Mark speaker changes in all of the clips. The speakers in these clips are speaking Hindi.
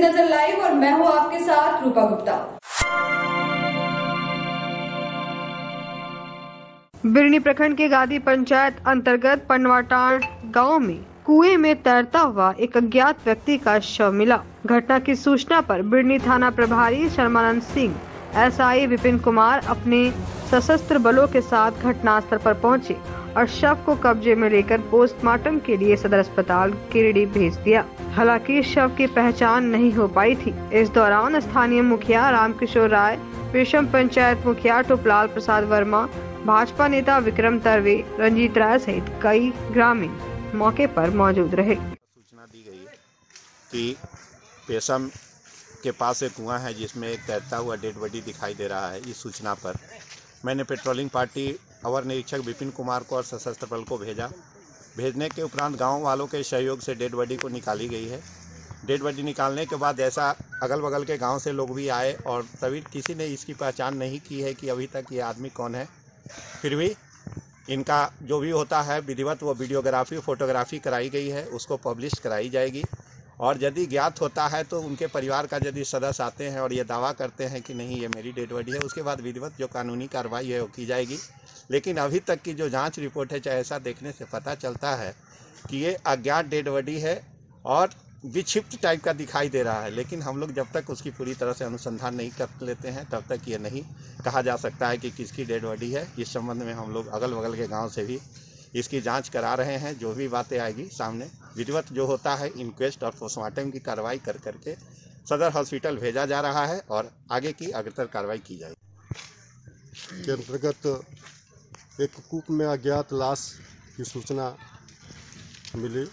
Speaker 1: नजर लाइव और मैं हूं आपके साथ रूपा गुप्ता।
Speaker 2: बिरनी प्रखंड के गादी पंचायत अंतर्गत पनवाटाण गांव में कुएं में तैरता हुआ एक अज्ञात व्यक्ति का शव मिला। घटना की सूचना पर बिरनी थाना प्रभारी शर्मानंद सिंह, एसआई विपिन कुमार अपने सशस्त्र बलों के साथ घटनास्थल पर पहुंचे और शव को कब्जे में लेकर पोस्टमार्टम के लिए सदर अस्पताल गिरिडीह भेज दिया। हालांकि शव की पहचान नहीं हो पाई थी। इस दौरान स्थानीय मुखिया रामकिशोर राय, विषम पंचायत मुखिया टोपलाल प्रसाद वर्मा, भाजपा नेता विक्रम तरवे, रंजीत राय सहित कई ग्रामीण मौके पर मौजूद रहे।
Speaker 3: सूचना दी गई है कि पेशम के पास एक कुआं है जिसमें एक तैरता हुआ डेड बॉडी दिखाई दे रहा है। इस सूचना पर मैंने पेट्रोलिंग पार्टी अवर निरीक्षक विपिन कुमार को और सशस्त्र बल को भेजने के उपरांत गांव वालों के सहयोग से डेड बॉडी को निकाली गई है। डेड बॉडी निकालने के बाद ऐसा अगल बगल के गांव से लोग भी आए और तभी किसी ने इसकी पहचान नहीं की है कि अभी तक ये आदमी कौन है। फिर भी इनका जो भी होता है विधिवत वो वीडियोग्राफी फोटोग्राफी कराई गई है, उसको पब्लिश कराई जाएगी। और यदि ज्ञात होता है तो उनके परिवार का यदि सदस्य आते हैं और ये दावा करते हैं कि नहीं ये मेरी डेड बॉडी है, उसके बाद विधिवत जो कानूनी कार्रवाई है वो की जाएगी। लेकिन अभी तक की जो जांच रिपोर्ट है, चाहे ऐसा देखने से पता चलता है कि ये अज्ञात डेड बॉडी है और विक्षिप्त टाइप का दिखाई दे रहा है। लेकिन हम लोग जब तक उसकी पूरी तरह से अनुसंधान नहीं कर लेते हैं तब तक ये नहीं कहा जा सकता है कि किसकी डेड बॉडी है। इस संबंध में हम लोग अगल बगल के गांव से भी इसकी जांच करा रहे हैं। जो भी बातें आएगी सामने विधिवत जो होता है इंक्वेस्ट और पोस्टमार्टम की कार्रवाई कर करके सदर हॉस्पिटल भेजा जा रहा है और आगे की अग्रतर कार्रवाई की जाएगी।
Speaker 4: के अंतर्गत एक कूप में अज्ञात लाश की सूचना मिली।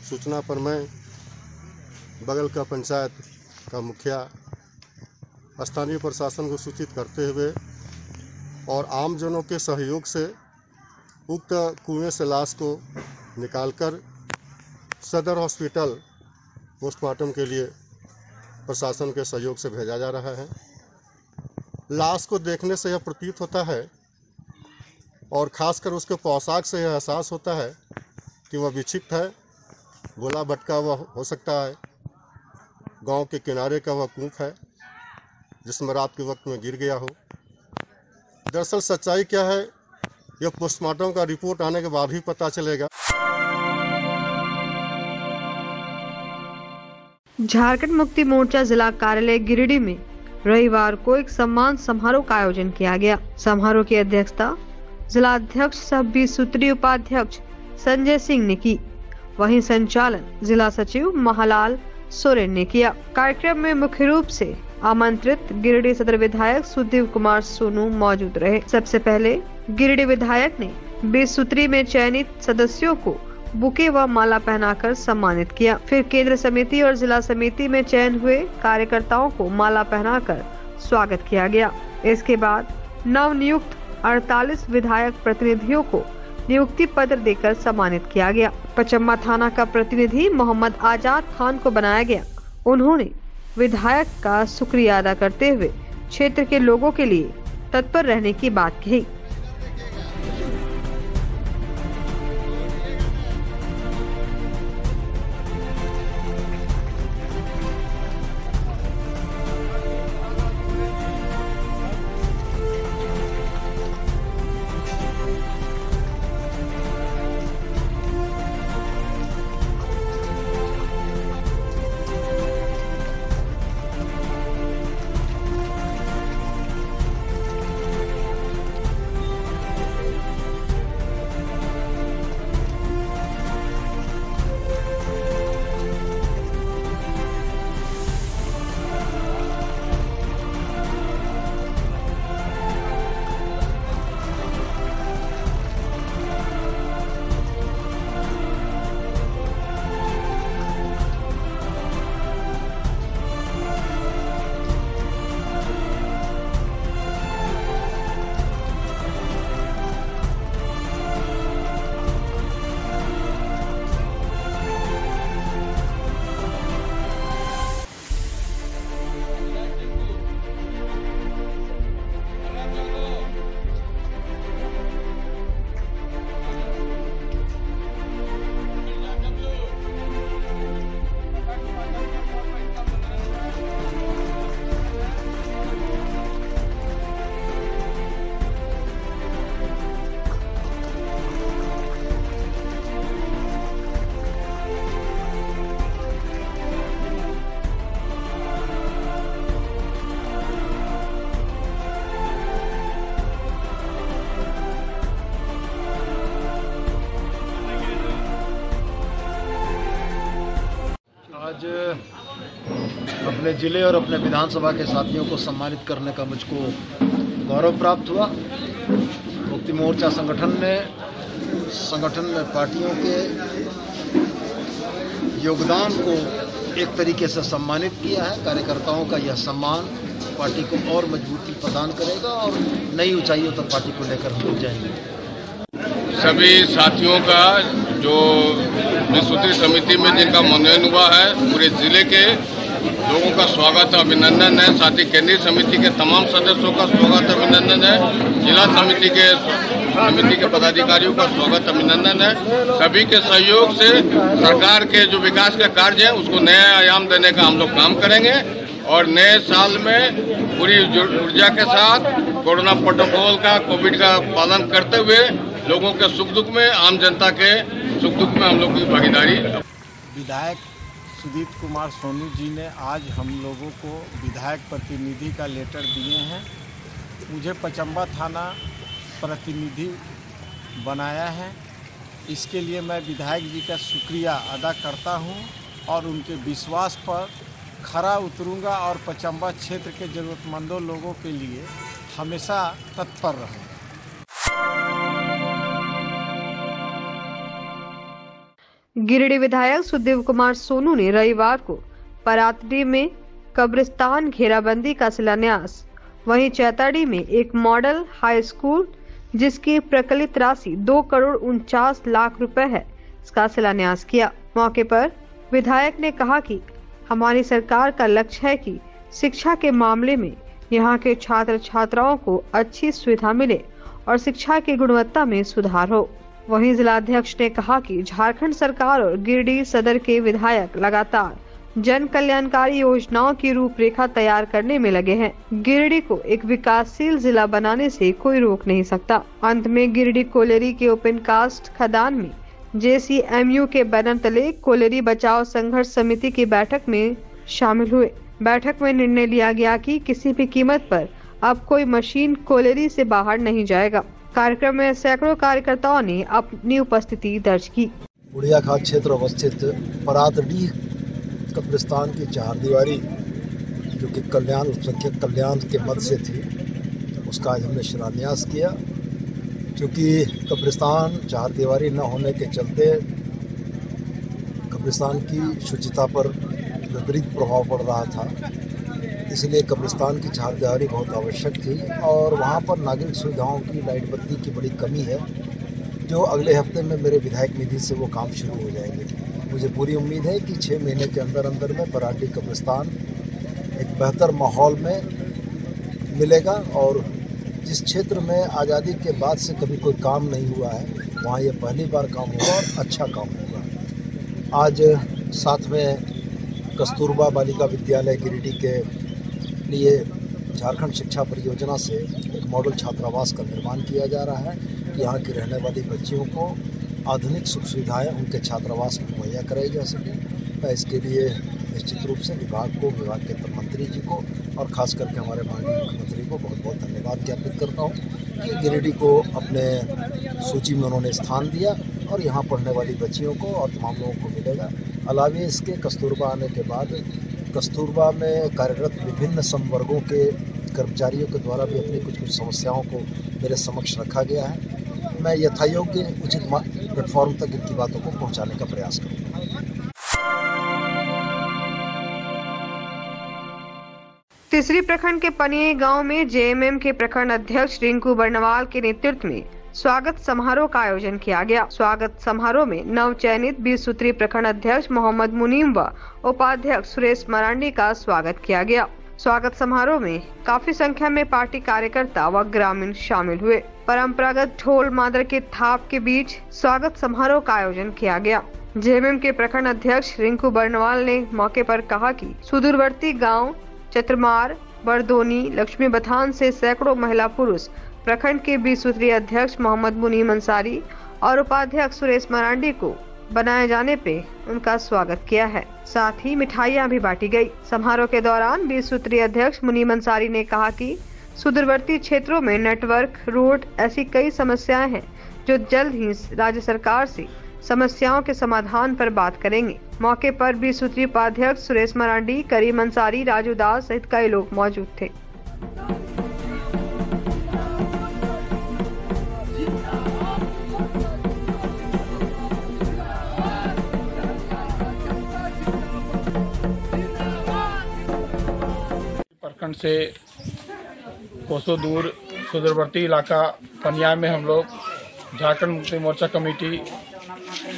Speaker 4: सूचना पर मैं बगल का पंचायत का मुखिया स्थानीय प्रशासन को सूचित करते हुए और आमजनों के सहयोग से उक्त कुएं से लाश को निकालकर सदर हॉस्पिटल पोस्टमार्टम के लिए प्रशासन के सहयोग से भेजा जा रहा है। लाश को देखने से यह प्रतीत होता है और ख़ासकर उसके पोशाक से यह एहसास होता है कि वह विक्षिप्त है, गोला भटका हुआ हो सकता है। गांव के किनारे का वह कूप है जिसमें रात के वक्त में गिर गया हो। दरअसल सच्चाई क्या है यह पोस्टमार्टम का रिपोर्ट आने के बाद ही पता चलेगा।
Speaker 2: झारखंड मुक्ति मोर्चा जिला कार्यालय गिरिडीह में रविवार को एक सम्मान समारोह का आयोजन किया गया। समारोह की अध्यक्षता जिला अध्यक्ष सह 20 सूत्री उपाध्यक्ष संजय सिंह ने की। वहीं संचालन जिला सचिव महालाल सोरेन ने किया। कार्यक्रम में मुख्य रूप से आमंत्रित गिरिडीह सदर विधायक सुधीर कुमार सोनू मौजूद रहे। सबसे पहले गिरिडीह विधायक ने 20 सूत्री में चयनित सदस्यों को बुके व माला पहनाकर सम्मानित किया। फिर केंद्र समिति और जिला समिति में चयन हुए कार्यकर्ताओं को माला पहनाकर स्वागत किया गया। इसके बाद नव नियुक्त 48 विधायक प्रतिनिधियों को नियुक्ति पत्र देकर सम्मानित किया गया। पचम्मा थाना का प्रतिनिधि मोहम्मद आजाद खान को बनाया गया। उन्होंने विधायक का शुक्रिया अदा करते हुए क्षेत्र के लोगों के लिए तत्पर रहने की बात कही।
Speaker 5: अपने जिले और अपने विधानसभा के साथियों को सम्मानित करने का मुझको गौरव प्राप्त हुआ। मुक्ति मोर्चा संगठन में पार्टियों के योगदान को एक तरीके से सम्मानित किया है। कार्यकर्ताओं का यह सम्मान पार्टी को और मजबूती प्रदान करेगा और नई ऊंचाइयों तक पार्टी को लेकर हम जाएंगे।
Speaker 6: सभी साथियों का जो विश्वसूत्री समिति में जिनका मनोनयन हुआ है, पूरे जिले के लोगों का स्वागत अभिनंदन है। साथ ही केंद्रीय समिति के तमाम सदस्यों का स्वागत अभिनंदन है। जिला समिति के पदाधिकारियों का स्वागत अभिनंदन है। सभी के सहयोग से सरकार के जो विकास के कार्य है उसको नया आयाम देने का हम लोग काम करेंगे और नए साल में पूरी ऊर्जा के साथ कोरोना प्रोटोकॉल का, कोविड का पालन करते हुए लोगों के सुख दुख में, आम जनता के सुख दुख में हम लोग की भागीदारी।
Speaker 7: विधायक सुदीप कुमार सोनू जी ने आज हम लोगों को विधायक प्रतिनिधि का लेटर दिए हैं। मुझे पचम्बा थाना प्रतिनिधि बनाया है। इसके लिए मैं विधायक जी का शुक्रिया अदा करता हूं और उनके विश्वास पर खरा उतरूंगा और पचम्बा क्षेत्र के जरूरतमंदों लोगों के लिए हमेशा तत्पर रहूंगा।
Speaker 2: गिरिडीह विधायक सुदीप कुमार सोनू ने रविवार को परातडी में कब्रिस्तान घेराबंदी का शिलान्यास, वहीं चैताडी में एक मॉडल हाई स्कूल जिसकी प्रकलित राशि 2,49,00,000 रुपए है, इसका शिलान्यास किया। मौके पर विधायक ने कहा कि हमारी सरकार का लक्ष्य है कि शिक्षा के मामले में यहाँ के छात्र छात्राओं को अच्छी सुविधा मिले और शिक्षा की गुणवत्ता में सुधार हो। वहीं जिलाध्यक्ष ने कहा कि झारखंड सरकार और गिरिडीह सदर के विधायक लगातार जन कल्याणकारी योजनाओं की रूपरेखा तैयार करने में लगे हैं। गिरिडीह को एक विकासशील जिला बनाने से कोई रोक नहीं सकता। अंत में गिरिडीह कोलेरी के ओपन कास्ट खदान में JCMU के बैनर तले कोलेरी बचाओ संघर्ष समिति की बैठक में शामिल हुए। बैठक में निर्णय लिया गया कि किसी भी कीमत पर अब कोई मशीन कोलेरी से बाहर नहीं जाएगा। कार्यक्रम में सैकड़ों कार्यकर्ताओं ने अपनी उपस्थिति दर्ज की।
Speaker 5: उड़िया खाद क्षेत्र अवस्थित परातडी कब्रिस्तान की चारदीवारी जो कि कल्याण अल्पसंख्यक कल्याण के मद से थी, उसका आज हमने शिलान्यास किया। क्योंकि कब्रिस्तान चारदीवारी न होने के चलते कब्रिस्तान की शुचिता पर विपरीत प्रभाव पड़ रहा था, इसलिए कब्रिस्तान की चारदीवारी बहुत आवश्यक थी और वहाँ पर नागरिक सुविधाओं की, लाइट बत्ती की बड़ी कमी है, जो अगले हफ्ते में मेरे विधायक निधि से वो काम शुरू हो जाएंगे। मुझे पूरी उम्मीद है कि 6 महीने के अंदर अंदर में पराडी कब्रिस्तान एक बेहतर माहौल में मिलेगा और जिस क्षेत्र में आज़ादी के बाद से कभी कोई काम नहीं हुआ है, वहाँ ये पहली बार काम होगा और अच्छा काम होगा। आज साथ में कस्तूरबा बालिका विद्यालय गिरिडीह के लिए झारखंड शिक्षा परियोजना से एक मॉडल छात्रावास का निर्माण किया जा रहा है कि यहाँ की रहने वाली बच्चियों को आधुनिक सुख सुविधाएँ उनके छात्रावास में मुहैया कराई जा सकें। मैं इसके लिए निश्चित रूप से विभाग के मंत्री जी को और ख़ास करके हमारे माननीय मुख्यमंत्री को बहुत बहुत धन्यवाद ज्ञापित करता हूँ कि गिरिडीह को अपने सूची में उन्होंने स्थान दिया और यहाँ पढ़ने वाली बच्चियों को और तमाम लोगों को मिलेगा। अलावे इसके कस्तूरबा आने के बाद कस्तूरबा में कार्यरत विभिन्न संवर्गों के कर्मचारियों के द्वारा भी अपनी कुछ समस्याओं को मेरे समक्ष रखा गया है। मैं यथायोग्य उचित प्लेटफॉर्म तक इनकी बातों को पहुँचाने का प्रयास करूँगा।
Speaker 2: तीसरी प्रखंड के पनिये गांव में JMM के प्रखंड अध्यक्ष रिंकू बर्नवाल के नेतृत्व में स्वागत समारोह का आयोजन किया गया। स्वागत समारोह में नव चयनित 20 सूत्री प्रखंड अध्यक्ष मोहम्मद मुनीम व उपाध्यक्ष सुरेश मरांडी का स्वागत किया गया। स्वागत समारोह में काफी संख्या में पार्टी कार्यकर्ता व ग्रामीण शामिल हुए। परंपरागत ढोल मादर के थाप के बीच स्वागत समारोह का आयोजन किया गया। JMM के प्रखंड अध्यक्ष रिंकू बर्नवाल ने मौके पर कहा कि सुदूरवर्ती गाँव चतरमार, बरदोनी, लक्ष्मी बथान से सैकड़ों महिला पुरुष प्रखंड के 20 सूत्रीय अध्यक्ष मोहम्मद मुनीम अंसारी और उपाध्यक्ष सुरेश मरांडी को बनाए जाने पे उनका स्वागत किया है। साथ ही मिठाइयां भी बांटी गई। समारोह के दौरान 20 सूत्रीय अध्यक्ष मुनीम अंसारी ने कहा कि सुदूरवर्ती क्षेत्रों में नेटवर्क, रोड ऐसी कई समस्याएं हैं जो जल्द ही राज्य सरकार से समस्याओं के समाधान पर बात करेंगे। मौके पर भी सूत्री उपाध्यक्ष सुरेश मरांडी, करीम अंसारी, राजू दास सहित कई लोग मौजूद थे।
Speaker 7: प्रखंड से कोसों दूर सुदूरवर्ती इलाका पनिया में हम लोग झारखंड मुक्ति मोर्चा कमेटी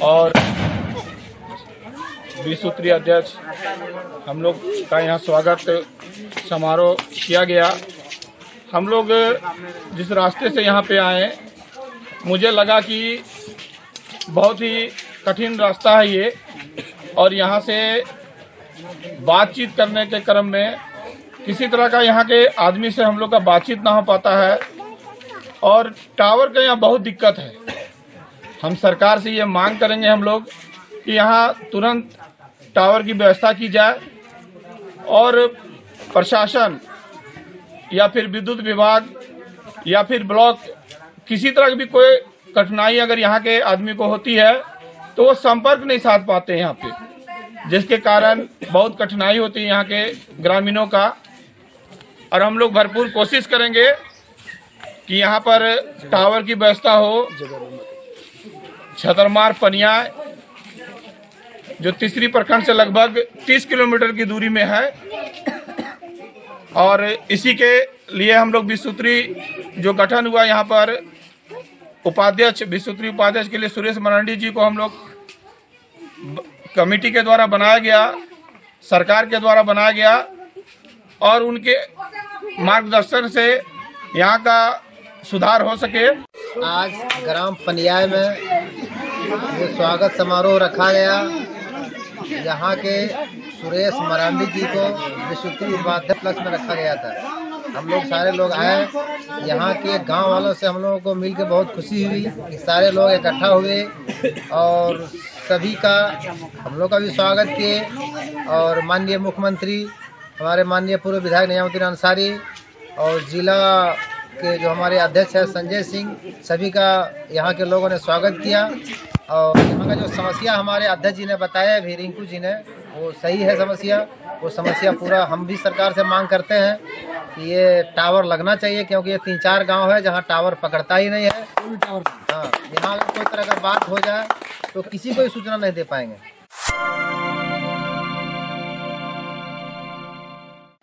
Speaker 7: और 20 सूत्रीय अध्यक्ष हम लोग का यहाँ स्वागत समारोह किया गया। हम लोग जिस रास्ते से यहाँ पे आए, मुझे लगा कि बहुत ही कठिन रास्ता है ये, और यहाँ से बातचीत करने के क्रम में किसी तरह का यहाँ के आदमी से हम लोग का बातचीत ना हो पाता है, और टावर का यहाँ बहुत दिक्कत है। हम सरकार से ये मांग करेंगे हम लोग कि यहाँ तुरंत टावर की व्यवस्था की जाए, और प्रशासन या फिर विद्युत विभाग या फिर ब्लॉक, किसी तरह की भी कोई कठिनाई अगर यहाँ के आदमी को होती है तो वो संपर्क नहीं साध पाते हैं यहाँ पे, जिसके कारण बहुत कठिनाई होती है यहाँ के ग्रामीणों का। और हम लोग भरपूर कोशिश करेंगे कि यहाँ पर टावर की व्यवस्था हो। छतरमार पनिया जो तीसरी प्रखंड से लगभग 30 किलोमीटर की दूरी में है, और इसी के लिए हम लोग 20 सूत्री जो गठन हुआ यहाँ पर उपाध्यक्ष, 20 सूत्री उपाध्यक्ष के लिए सुरेश मरांडी जी को हम लोग कमेटी के द्वारा बनाया गया, सरकार के द्वारा बनाया गया, और उनके मार्गदर्शन से यहाँ का सुधार हो सके।
Speaker 5: आज ग्राम पनिया में ये स्वागत समारोह रखा गया। यहाँ के सुरेश मरांडी जी को विश्वसूत्री उपाध्यक्ष में रखा गया था। हम लोग सारे लोग आए, यहाँ के गांव वालों से हम लोगों को मिलकर बहुत खुशी हुई कि सारे लोग इकट्ठा हुए और सभी का हम लोग का भी स्वागत किए। और माननीय मुख्यमंत्री, हमारे माननीय पूर्व विधायक निजामुद्दीन अंसारी और जिला के जो हमारे अध्यक्ष है संजय सिंह, सभी का यहाँ के लोगों ने स्वागत किया। और यहाँ का जो समस्या हमारे अध्यक्ष जी ने बताया, भी रिंकू जी ने, वो सही है समस्या। वो समस्या पूरा हम भी सरकार से मांग करते हैं कि ये टावर लगना चाहिए, क्योंकि ये 3-4 गांव है जहाँ टावर पकड़ता ही नहीं है। हाँ, यहाँ अगर कोई तरह का बात हो जाए तो किसी को सूचना नहीं दे पाएंगे।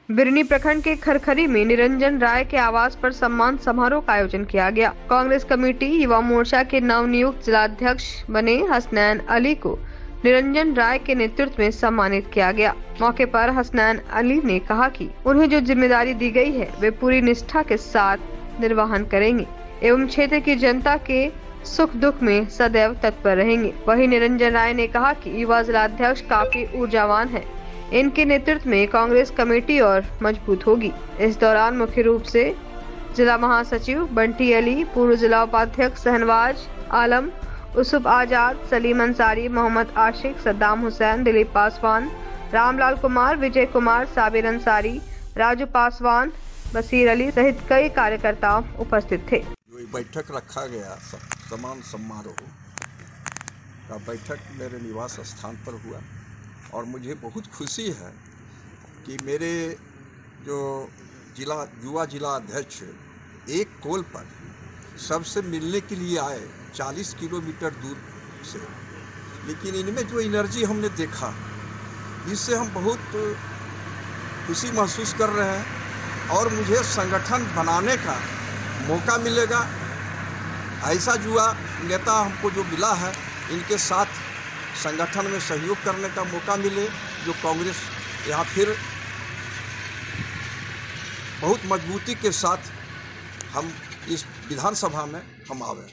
Speaker 2: बिरनी प्रखंड के खरखरी में निरंजन राय के आवास पर सम्मान समारोह का आयोजन किया गया। कांग्रेस कमेटी युवा मोर्चा के नवनियुक्त जिलाध्यक्ष बने हसनैन अली को निरंजन राय के नेतृत्व में सम्मानित किया गया। मौके पर हसनैन अली ने कहा कि उन्हें जो जिम्मेदारी दी गई है वे पूरी निष्ठा के साथ निर्वहन करेंगे एवं क्षेत्र की जनता के सुख दुख में सदैव तत्पर रहेंगे। वहीं निरंजन राय ने कहा कि युवा जिलाध्यक्ष काफी ऊर्जावान है, इनके नेतृत्व में कांग्रेस कमेटी और मजबूत होगी। इस दौरान मुख्य रूप से जिला महासचिव बंटी अली, पूर्व जिला उपाध्यक्ष शहनवाज आलम, उसुफ आजाद, सलीम अंसारी, मोहम्मद आशिक, सद्दाम हुसैन, दिलीप पासवान, रामलाल कुमार, विजय कुमार, साबिर अंसारी, राजू पासवान, बसीर अली सहित कई कार्यकर्ता उपस्थित थे।
Speaker 8: जो बैठक रखा गया, सम्मान समारोह का बैठक मेरे निवास स्थान पर हुआ, और मुझे बहुत खुशी है कि मेरे जो युवा जिला अध्यक्ष एक कॉल पर सबसे मिलने के लिए आए 40 किलोमीटर दूर से, लेकिन इनमें जो एनर्जी हमने देखा, इससे हम बहुत खुशी महसूस कर रहे हैं। और मुझे संगठन बनाने का मौका मिलेगा। ऐसा युवा नेता हमको जो मिला है, इनके साथ संगठन में सहयोग करने का मौका मिले, जो कांग्रेस यहाँ फिर बहुत मजबूती के साथ हम इस विधानसभा में हम आवे।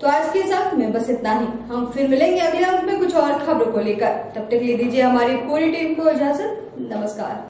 Speaker 1: तो आज के इस अंक में बस इतना ही। हम फिर मिलेंगे अगले अंक में कुछ और खबरों को लेकर। तब तक ले दीजिए हमारी पूरी टीम को इजाजत। नमस्कार।